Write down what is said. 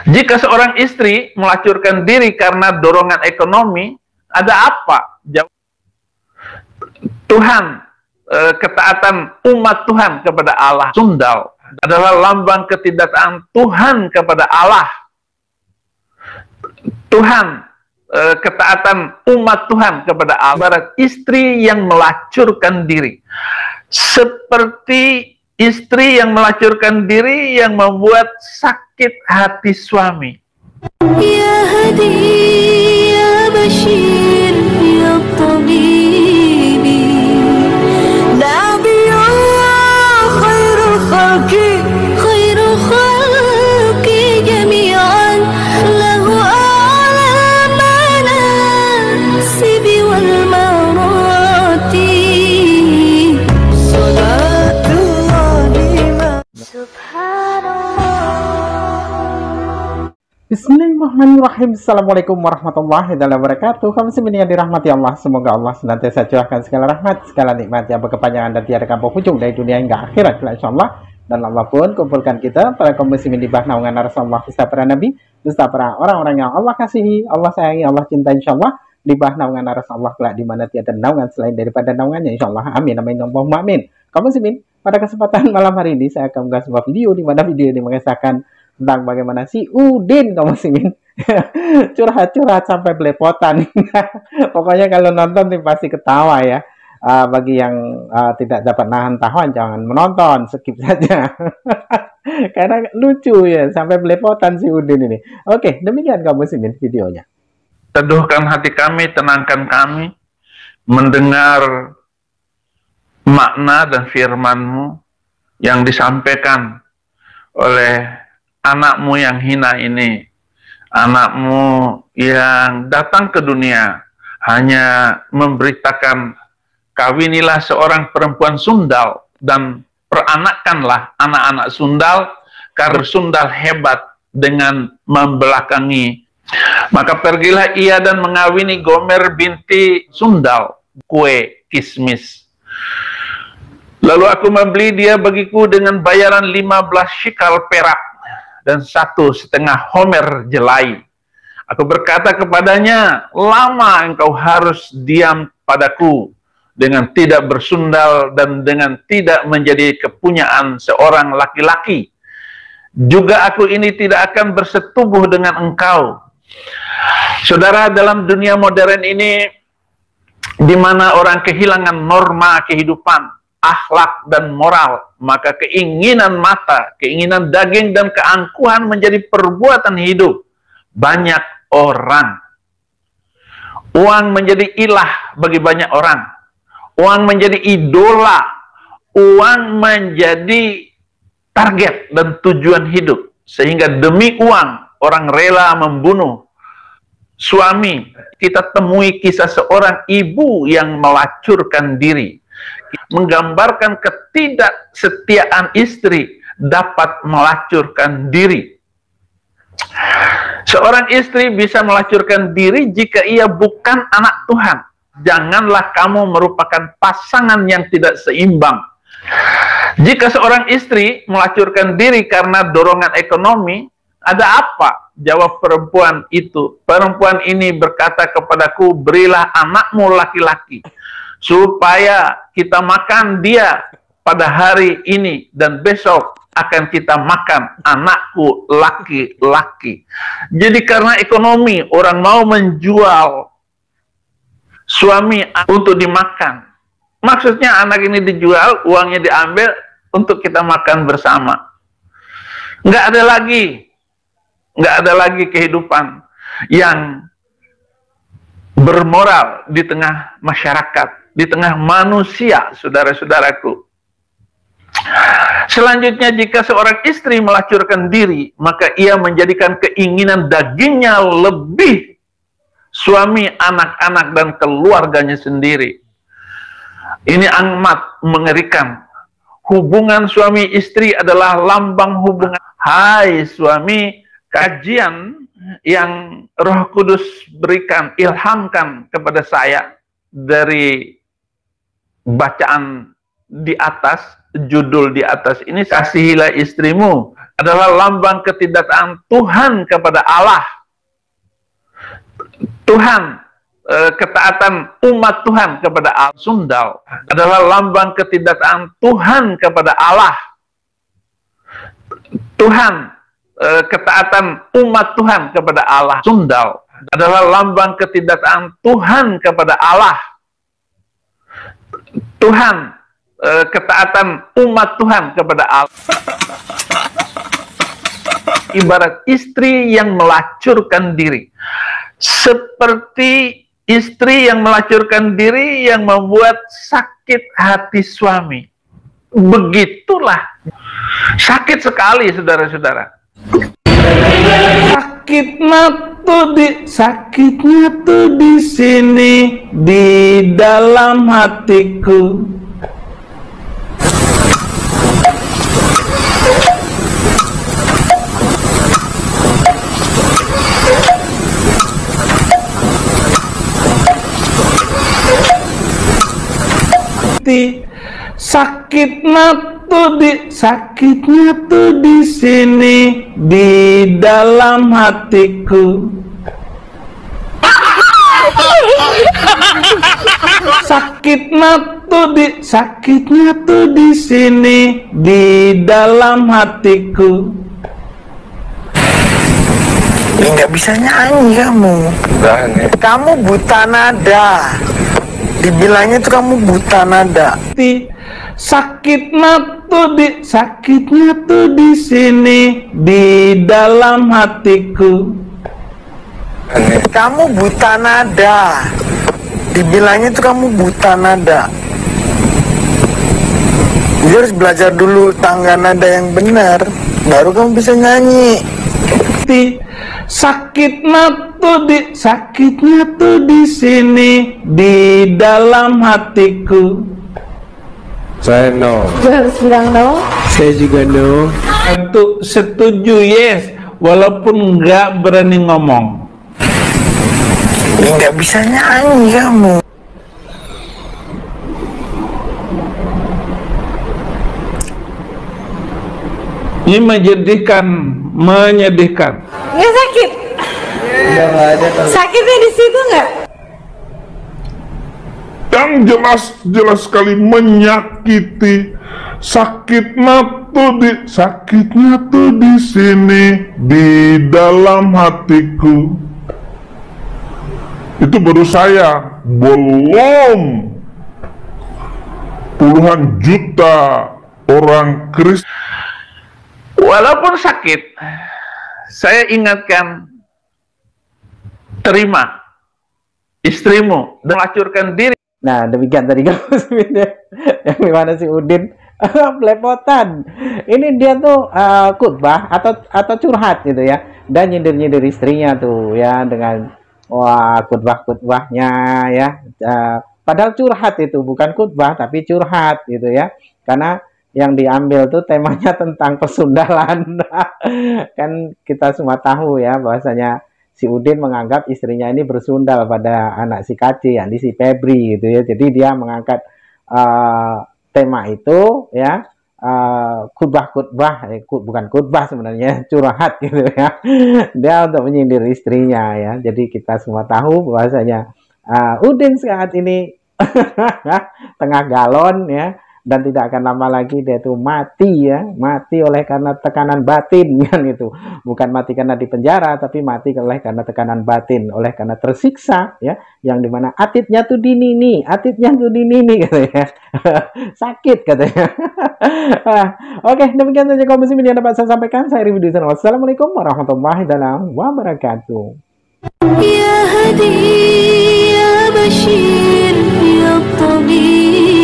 Jika seorang istri melacurkan diri karena dorongan ekonomi, ada apa? Tuhan, ketaatan umat Tuhan kepada Allah, sundal, adalah lambang ketidaktaatan Tuhan kepada Allah. Tuhan, ketaatan umat Tuhan kepada Allah. Ibarat istri yang melacurkan diri. Seperti istri yang melacurkan diri yang membuat sakit hati suami. Ya Hadi, ya Bashir, ya Tabibi, Nabiyullah khairul khalqi, khairul khalqi jami'an, lahu a'la manasibi wal marati, salatullahi subhanallah. Bismillahirrahmanirrahim. Assalamualaikum warahmatullahi wabarakatuh. Kaum muslimin yang dirahmati Allah, semoga Allah senantiasa curahkan segala rahmat, segala nikmat yang berkepanjangan dan tiada kampung ujung dari dunia hingga akhirat, insyaallah. Dan Allah pun kumpulkan kita para kaum muslimin di bawah naungan Rasulullah, beserta para nabi, beserta para orang-orang yang Allah kasihi, Allah sayangi, Allah cinta, insyaallah, di bawah naungan Rasulullah kelak di mana tiada naungan selain daripada naungannya, insyaallah. Amin amin Allahumma amin. Kaum muslimin, pada kesempatan malam hari ini saya akan mengunggah sebuah video di mana video ini mengisahkan tentang bagaimana si Udin, kaum muslimin, curhat-curhat sampai belepotan. Pokoknya kalau nonton nih pasti ketawa ya. Bagi yang tidak dapat nahan tahan, jangan menonton, skip saja. Karena lucu ya, sampai belepotan si Udin ini. Oke, demikian kaum muslimin videonya. Teduhkan hati kami, tenangkan kami, mendengar makna dan firman-Mu yang disampaikan oleh anakmu yang hina ini, anakmu yang datang ke dunia hanya memberitakan kawinilah seorang perempuan sundal dan peranakanlah anak-anak sundal karena sundal hebat dengan membelakangi. Maka pergilah ia dan mengawini Gomer binti Sundal, kue kismis. Lalu aku membeli dia bagiku dengan bayaran 15 shikal perak dan 1,5 homer jelai. Aku berkata kepadanya, lama engkau harus diam padaku dengan tidak bersundal dan dengan tidak menjadi kepunyaan seorang laki-laki. Juga aku ini tidak akan bersetubuh dengan engkau. Saudara, dalam dunia modern ini, di mana orang kehilangan norma kehidupan, akhlak dan moral, maka keinginan mata, keinginan daging dan keangkuhan menjadi perbuatan hidup banyak orang. Uang menjadi ilah bagi banyak orang. Uang menjadi idola. Uang menjadi target dan tujuan hidup. Sehingga demi uang orang rela membunuh suami. Kita temui kisah seorang ibu yang melacurkan diri, menggambarkan ketidaksetiaan istri dapat melacurkan diri. Seorang istri bisa melacurkan diri jika ia bukan anak Tuhan. Janganlah kamu merupakan pasangan yang tidak seimbang. Jika seorang istri melacurkan diri karena dorongan ekonomi, ada apa? Jawab perempuan itu. Perempuan ini berkata kepadaku, berilah anakmu laki-laki, supaya kita makan dia pada hari ini dan besok akan kita makan anakku laki-laki. Jadi karena ekonomi orang mau menjual suami untuk dimakan. Maksudnya anak ini dijual, uangnya diambil untuk kita makan bersama. Nggak ada lagi kehidupan yang bermoral di tengah masyarakat, di tengah manusia, saudara-saudaraku. Selanjutnya, jika seorang istri melacurkan diri, maka ia menjadikan keinginan dagingnya lebih suami, anak-anak, dan keluarganya sendiri. Ini amat mengerikan. Hubungan suami istri adalah lambang hubungan. Hai suami, kajian yang Roh Kudus berikan, ilhamkan kepada saya dari bacaan di atas, judul di atas ini, kasihilah istrimu adalah lambang ketidaktaatan Tuhan kepada Allah. Tuhan, ketaatan umat Tuhan kepada Allah. Sundal adalah lambang ketidaktaatan Tuhan kepada Allah. Tuhan, ketaatan umat Tuhan kepada Allah. Sundal adalah lambang ketidaktaatan Tuhan kepada Allah. Tuhan, ketaatan umat Tuhan kepada Allah. Ibarat istri yang melacurkan diri, seperti istri yang melacurkan diri yang membuat sakit hati suami. Begitulah, sakit sekali saudara-saudara. Sakitnya tuh di sini, di dalam hatiku. Sakitnya tuh di sini, di dalam hatiku. Sakitnya tuh di sini, di dalam hatiku. Ini nggak bisa nyanyi kamu. Kamu buta nada. Dibilangnya tuh kamu buta nada. Sakitnya tuh di sini, di dalam hatiku. Kamu buta nada. Dibilangnya tuh kamu buta nada. Jadi harus belajar dulu tangga nada yang benar, baru kamu bisa nyanyi. Sakitnya tuh di sini, di dalam hatiku. Saya no. Harus bilang no. Saya juga no. Untuk setuju yes, walaupun nggak berani ngomong. Ini nggak bisa nyanyi kamu. Ini menyedihkan. Nggak sakit? Sakitnya di situ nggak? Yang jelas sekali menyakiti. Sakitnya tuh di sini, di dalam hatiku. Itu baru saya, belum puluhan juta orang Kristen. Walaupun sakit, saya ingatkan, terima istrimu dan melacurkan diri. Nah, demikian tadi kamu yang gimana si Udin belepotan. Ini dia tuh khutbah atau curhat gitu ya, dan nyindir istrinya tuh ya dengan khutbahnya ya. Padahal curhat itu bukan khutbah tapi curhat gitu ya, karena yang diambil tuh temanya tentang pesundalan. Kan kita semua tahu ya bahwasanya si Udin menganggap istrinya ini bersundal pada anak si Kaci, yakni si Febri gitu ya. Jadi dia mengangkat tema itu ya, bukan khutbah sebenarnya, curhat gitu ya. Dia untuk menyindir istrinya ya. Jadi kita semua tahu bahwasanya Udin saat ini tengah galon ya, dan tidak akan lama lagi dia itu mati ya, mati oleh karena tekanan batin kan itu. Bukan mati karena di penjara, tapi mati oleh karena tekanan batin, oleh karena tersiksa ya, yang dimana atitnya tuh dinini katanya. Sakit katanya. Oke, demikian saja komisi yang dapat saya sampaikan. Saya Review Design. Wassalamualaikum warahmatullahi wabarakatuh. Ya Hadi, ya Bashir, ya Tabib.